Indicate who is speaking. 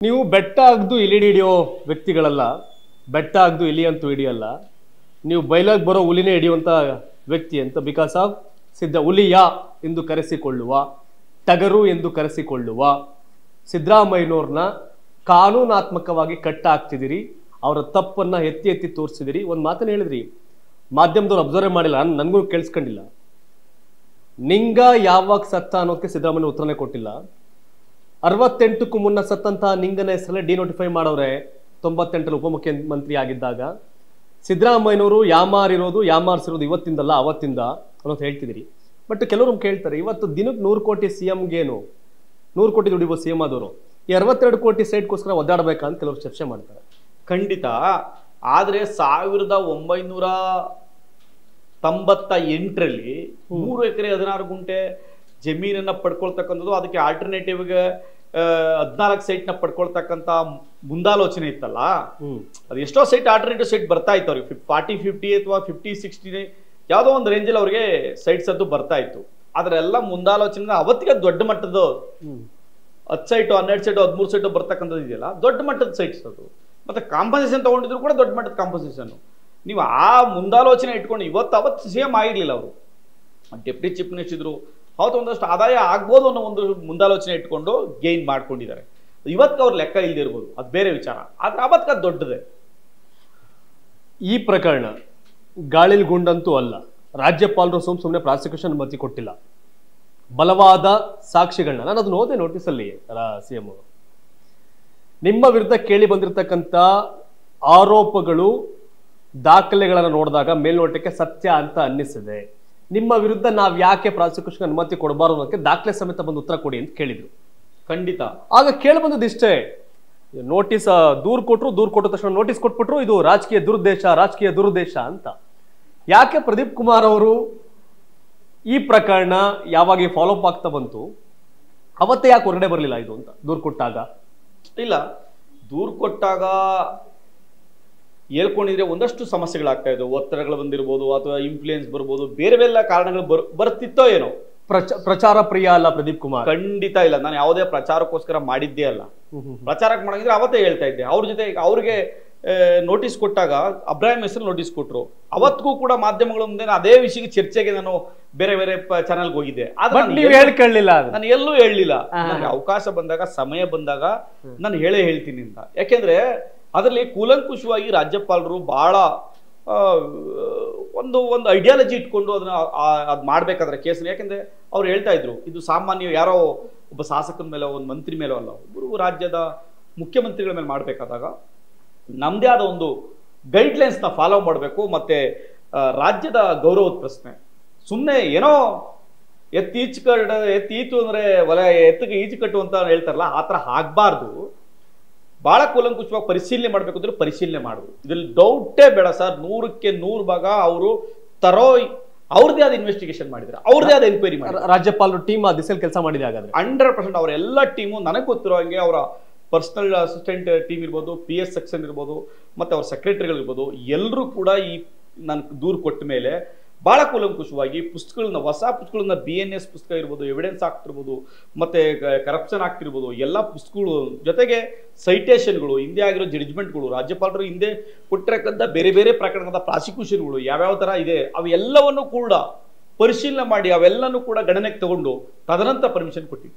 Speaker 1: ನೀವು ಬೆಟ್ಟ ಅಗ್ದು ಇಲಿ ಹಿಡಿಯೋ ವ್ಯಕ್ತಿಗಳಲ್ಲ, ಬೆಟ್ಟ ಅಗ್ದು ಇಲಿ ಅಂತೂ ಹಿಡಿಯಲ್ಲ, ನೀವು ಬೈಲಾಗ್ ಬರೋ ಹುಲಿನೇ ಹಿಡಿಯುವಂತ ವ್ಯಕ್ತಿ ಅಂತ. ಬಿಕಾಸ್ ಆಫ್ ಹುಲಿಯ ಎಂದು ಕರೆಸಿಕೊಳ್ಳುವ, ಟಗರು ಎಂದು ಕರೆಸಿಕೊಳ್ಳುವ ಸಿದ್ದರಾಮಯ್ಯನವ್ರನ್ನ ಕಾನೂನಾತ್ಮಕವಾಗಿ ಕಟ್ಟ ಹಾಕ್ತಿದ್ದೀರಿ. ಅವರ ತಪ್ಪನ್ನ ಎತ್ತಿ ಎತ್ತಿ ತೋರಿಸಿದಿರಿ. ಒಂದು ಮಾತನ್ನ ಹೇಳಿದ್ರಿ, ಮಾಧ್ಯಮದವ್ರು ಅಬ್ಸರ್ವ್ ಮಾಡಿಲ್ಲ, ನನಗೂ ಕೇಳಿಸ್ಕೊಂಡಿಲ್ಲ. ನಿಂಗ ಯಾವಾಗ ಸತ್ತ ಅನ್ನೋದಕ್ಕೆ ಸಿದ್ದರಾಮಯ್ಯ ಉತ್ತರನೇ ಕೊಟ್ಟಿಲ್ಲ. 68ಕ್ಕೂ ಮುನ್ನ ಸತ್ತಂತಹ ನಿಂಗನ ಹೆಸರಲ್ಲೇ ಡಿನೋಟಿಫೈ ಮಾಡವ್ರೆ 98ರಲ್ಲಿ ಉಪಮುಖ್ಯಮಂತ್ರಿ ಆಗಿದ್ದಾಗ. ಸಿದ್ದರಾಮಯ್ಯನವರು ಯಾಮಾರಿಸಿರೋದು ಇವತ್ತಿಂದಲ್ಲ ಅವತ್ತಿಂದ ಅನ್ನೋದು ಹೇಳ್ತಿದ್ದೀರಿ. ಬಟ್ ಕೆಲವರು ಕೇಳ್ತಾರೆ, ಇವತ್ತು ದಿನಕ್ಕೆ 100 ಕೋಟಿ ಸಿಎಂಗೇನು 100 ಕೋಟಿ ದುಡಿಬೋದು ಸಿಎಂ ಆದವರು, ಈ 62 ಕೋಟಿ ಸೈಟ್ಗೋಸ್ಕರ ಒದ್ದಾಡಬೇಕಂತ ಕೆಲವರು ಚರ್ಚೆ ಮಾಡ್ತಾರೆ.
Speaker 2: ಖಂಡಿತ. ಆದ್ರೆ 1998ರಲ್ಲಿ 3 ಎಕರೆ 16 ಗುಂಟೆ ಜಮೀನನ್ನ ಪಡ್ಕೊಳ್ತಕ್ಕಂಥದ್ದು, ಅದಕ್ಕೆ ಆಲ್ಟರ್ನೇಟಿವ್ 14 ಸೈಟ್ನ ಪಡ್ಕೊಳ್ತಕ್ಕಂಥ ಮುಂದಾಲೋಚನೆ ಇತ್ತಲ್ಲ. ಅದು ಎಷ್ಟೋ ಸೈಟ್ ಆಲ್ಟರ್ನೇಟಿವ್ ಸೈಟ್ ಬರ್ತಾ ಇತ್ತು ಅವ್ರಿಗೆ, 40-50 ಅಥವಾ 50-60 ಯಾವುದೋ ಒಂದು ರೇಂಜಲ್ಲಿ ಅವ್ರಿಗೆ ಸೈಟ್ಸ್ ಅದು ಬರ್ತಾ ಇತ್ತು. ಅದರೆಲ್ಲ ಮುಂದಾಲೋಚನೆ ಅವತ್ತಿಗೆ ದೊಡ್ಡ ಮಟ್ಟದ 10 ಸೈಟು 12 ಸೈಟು 13 ಸೈಟು ಬರ್ತಕ್ಕಂಥದ್ದು ಇದೆಯಲ್ಲ, ದೊಡ್ಡ ಮಟ್ಟದ ಸೈಟ್ಸ್ ಅದು. ಮತ್ತೆ ಕಾಂಪನ್ಸೇಷನ್ ತಗೊಂಡಿದ್ರು ಕೂಡ ದೊಡ್ಡ ಮಟ್ಟದ ಕಾಂಪನ್ಸೇಷನ್. ನೀವು ಆ ಮುಂದಾಲೋಚನೆ ಇಟ್ಕೊಂಡು ಅವತ್ತು ಸಿಎಂ ಆಗಿರ್ಲಿಲ್ಲ ಅವರು, ಡೆಪ್ಟಿ ಚೀಫ್ ಮಿನಿಸ್ಟರ್ ಇದ್ರು. ಅವತ್ತು ಒಂದಷ್ಟು ಆದಾಯ ಆಗ್ಬೋದು ಅನ್ನೋ ಒಂದು ಮುಂದಾಲೋಚನೆ ಇಟ್ಕೊಂಡು ಗೇನ್ ಮಾಡ್ಕೊಂಡಿದ್ದಾರೆ. ಇವತ್ತು ಅವ್ರ ಲೆಕ್ಕ ಇಲ್ದಿರ್ಬೋದು, ಅದು ಬೇರೆ ವಿಚಾರ. ಆದ್ರೆ ಅವತ್ತು ಅದು ದೊಡ್ಡದೆ.
Speaker 1: ಈ ಪ್ರಕರಣ ಗಾಳಿಲ್ ಗುಂಡಂತೂ ಅಲ್ಲ. ರಾಜ್ಯಪಾಲರು ಸುಮ್ಮನೆ ಪ್ರಾಸಿಕ್ಯೂಷನ್ ಅನುಮತಿ ಕೊಟ್ಟಿಲ್ಲ. ಬಲವಾದ ಸಾಕ್ಷಿಗಳನ್ನ ನಾನು ಅದನ್ನ ಓದೆ ನೋಟಿಸಲ್ಲಿ ಸಿಎಂ ಅವರು ನಿಮ್ಮ ವಿರುದ್ಧ ಕೇಳಿ ಬಂದಿರತಕ್ಕಂಥ ಆರೋಪಗಳು ದಾಖಲೆಗಳನ್ನು ನೋಡಿದಾಗ ಮೇಲ್ನೋಟಕ್ಕೆ ಸತ್ಯ ಅಂತ ಅನ್ನಿಸಿದೆ. ನಿಮ್ಮ ವಿರುದ್ಧ ನಾವ್ ಯಾಕೆ ಪ್ರಾಸಿಕ್ಯೂಷನ್ ಅನುಮತಿ ಕೊಡಬಾರದು ಅನ್ನೋಕ್ಕೆ ದಾಖಲೆ ಸಮೇತ ಬಂದು ಉತ್ತರ ಕೊಡಿ ಅಂತ ಕೇಳಿದ್ರು.
Speaker 2: ಖಂಡಿತ.
Speaker 1: ಆಗ ಕೇಳಿ ಬಂದದ್ದು ಇಷ್ಟೇ, ನೋಟಿಸ್ ದೂರು ಕೊಟ್ಟ ತಕ್ಷಣ ನೋಟಿಸ್ ಕೊಟ್ಬಿಟ್ರು, ಇದು ರಾಜಕೀಯ ದುರುದ್ದೇಶ ಅಂತ. ಯಾಕೆ ಪ್ರದೀಪ್ ಕುಮಾರ್ ಅವರು ಈ ಪ್ರಕರಣ ಯಾವಾಗ ಫಾಲೋ ಅಪ್ ಆಗ್ತಾ ಬಂತು ಅವತ್ತೇ ಯಾಕೆ ಹೊರಗಡೆ ಬರಲಿಲ್ಲ ಇದು ಅಂತ ದೂರು ಕೊಟ್ಟಾಗ?
Speaker 2: ಇಲ್ಲ, ದೂರು ಕೊಟ್ಟಾಗ ಹೇಳ್ಕೊಂಡಿದ್ರೆ ಒಂದಷ್ಟು ಸಮಸ್ಯೆಗಳಾಗ್ತಾ ಇದ್ವು. ಒತ್ತಡಗಳು ಬಂದಿರ್ಬೋದು, ಅಥವಾ ಇನ್ಫ್ಲೂಯೆನ್ಸ್ ಬರ್ಬೋದು, ಬೇರೆ ಬೇರೆ ಕಾರಣಗಳು ಬರ್ತಿತ್ತೋ ಏನೋ.
Speaker 1: ಪ್ರಚಾರ ಪ್ರಿಯ ಅಲ್ಲ ಪ್ರದೀಪ್ ಕುಮಾರ್.
Speaker 2: ಖಂಡಿತ ಇಲ್ಲ. ನಾನು ಯಾವುದೇ ಪ್ರಚಾರಕ್ಕೋಸ್ಕರ ಮಾಡಿದ್ದೇ ಅಲ್ಲ. ಪ್ರಚಾರಕ್ಕೆ ಮಾಡಿದ್ರೆ ಅವತ್ತೇ ಹೇಳ್ತಾ ಇದ್ದೆ. ಅವ್ರ ಜೊತೆ ಅವ್ರಿಗೆ ನೋಟಿಸ್ ಕೊಟ್ಟಾಗ ಅಬ್ರಾಹಿಂ ಹೆಸರು ನೋಟಿಸ್ ಕೊಟ್ರು. ಅವತ್ತಿಗೂ ಕೂಡ ಮಾಧ್ಯಮಗಳ ಮುಂದೆ ಅದೇ ವಿಷಯಕ್ಕೆ ಚರ್ಚೆಗೆ ನಾನು ಬೇರೆ ಬೇರೆ ಚಾನಲ್ಗೆ ಹೋಗಿದ್ದೆ. ನಾನು ಎಲ್ಲೂ ಹೇಳಲಿಲ್ಲ. ನನಗೆ ಅವಕಾಶ ಬಂದಾಗ, ಸಮಯ ಬಂದಾಗ ನಾನು ಹೇಳ್ತೀನಿ ಅಂತ. ಯಾಕೆಂದ್ರೆ ಅದರಲ್ಲಿ ಕೂಲಂಕುಷವಾಗಿ ರಾಜ್ಯಪಾಲರು ಬಹಳ ಒಂದು ಐಡಿಯಾಲಜಿ ಇಟ್ಕೊಂಡು ಅದ್ ಮಾಡ್ಬೇಕಾದ್ರೆ ಕೇಸನ್ನ. ಯಾಕೆಂದ್ರೆ ಅವ್ರು ಹೇಳ್ತಾ ಇದ್ರು, ಇದು ಸಾಮಾನ್ಯ ಯಾರೋ ಒಬ್ಬ ಶಾಸಕನ ಮೇಲೆ, ಒಂದು ಮಂತ್ರಿ ಮೇಲೋ ಅಲ್ಲ, ಒಬ್ಬರು ರಾಜ್ಯದ ಮುಖ್ಯಮಂತ್ರಿಗಳ ಮೇಲೆ ಮಾಡ್ಬೇಕಾದಾಗ ನಮ್ದೇ ಆದ ಒಂದು ಗೈಡ್ಲೈನ್ಸ್ ನ ಫಾಲೋ ಮಾಡಬೇಕು. ಮತ್ತೆ ರಾಜ್ಯದ ಗೌರವದ ಪ್ರಶ್ನೆ. ಸುಮ್ಮನೆ ಏನೋ ಎತ್ತೀತು ಅಂದ್ರೆ ಎತ್ತಿಗೆ ಈಚು ಕಟ್ಟು ಅಂತ ಹೇಳ್ತಾರಲ್ಲ, ಆತರ ಆಗ್ಬಾರ್ದು. ಬಹಳ ಕೂಲಂಕುಷವಾಗಿ ಪರಿಶೀಲನೆ ಮಾಡ್ಬೇಕು ಅಂದ್ರೆ ಪರಿಶೀಲನೆ ಮಾಡುದು, ಇದ್ರಲ್ಲಿ ಡೌಟೇ ಬೇಡ ಸರ್. 100ಕ್ಕೆ 100 ಭಾಗ ಅವರು ಅವ್ರದೇ ಆದ ಇನ್ವೆಸ್ಟಿಗೇಷನ್ ಮಾಡಿದ್ರೆ, ಅವ್ರದೇ ಆದ ಎನ್ಕ್ವೈರಿ ಮಾಡಿ.
Speaker 1: ರಾಜ್ಯಪಾಲರು ಟೀಮ್ ಆ ದಿಸೆಯಲ್ಲಿ ಕೆಲಸ ಮಾಡಿದೆ. ಹಾಗಾದ್ರೆ
Speaker 2: 100% ಅವರೆಲ್ಲ ಟೀಮು ನನಗೆ ಗೊತ್ತಿರೋ ಹಂಗೆ ಅವರ ಪರ್ಸನಲ್ ಅಸಿಸ್ಟೆಂಟ್ ಟೀಮ್ ಇರ್ಬೋದು, PS ಸೆಕ್ಷನ್ ಇರ್ಬೋದು, ಮತ್ತೆ ಅವ್ರ ಸೆಕ್ರೆಟರಿಗಳು ಇರ್ಬೋದು, ಎಲ್ಲರೂ ಕೂಡ ಈ ನಾನು ದೂರು ಕೊಟ್ಟ ಮೇಲೆ ಬಹಳ ಕೂಲಂಕುಷವಾಗಿ ಪುಸ್ತಕಗಳನ್ನ, ಹೊಸ ಪುಸ್ತಕಗಳನ್ನ, BNS ಪುಸ್ತಕ ಇರ್ಬೋದು, ಎವಿಡೆನ್ಸ್ ಆಗ್ತಿರ್ಬೋದು, ಮತ್ತೆ ಕರಪ್ಷನ್ ಆಗ್ತಿರ್ಬೋದು, ಎಲ್ಲ ಪುಸ್ತಕಗಳು ಜೊತೆಗೆ ಸೈಟೇಷನ್ಗಳು, ಹಿಂದೆ ಆಗಿರೋ ಜಡ್ಜ್ಮೆಂಟ್ಗಳು, ರಾಜ್ಯಪಾಲರು ಹಿಂದೆ ಕೊಟ್ಟಿರಕ್ಕಂಥ ಬೇರೆ ಬೇರೆ ಪ್ರಕರಣದ ಪ್ರಾಸಿಕ್ಯೂಷನ್ಗಳು ಯಾವ್ಯಾವ ತರ ಇದೆ ಅವೆಲ್ಲವನ್ನು ಕೂಡ ಪರಿಶೀಲನೆ ಮಾಡಿ ಅವೆಲ್ಲನೂ ಕೂಡ ಗಣನೆಗೆ ತಗೊಂಡು ತದನಂತರ ಪರ್ಮಿಷನ್ ಕೊಟ್ಟಿದ್ವಿ.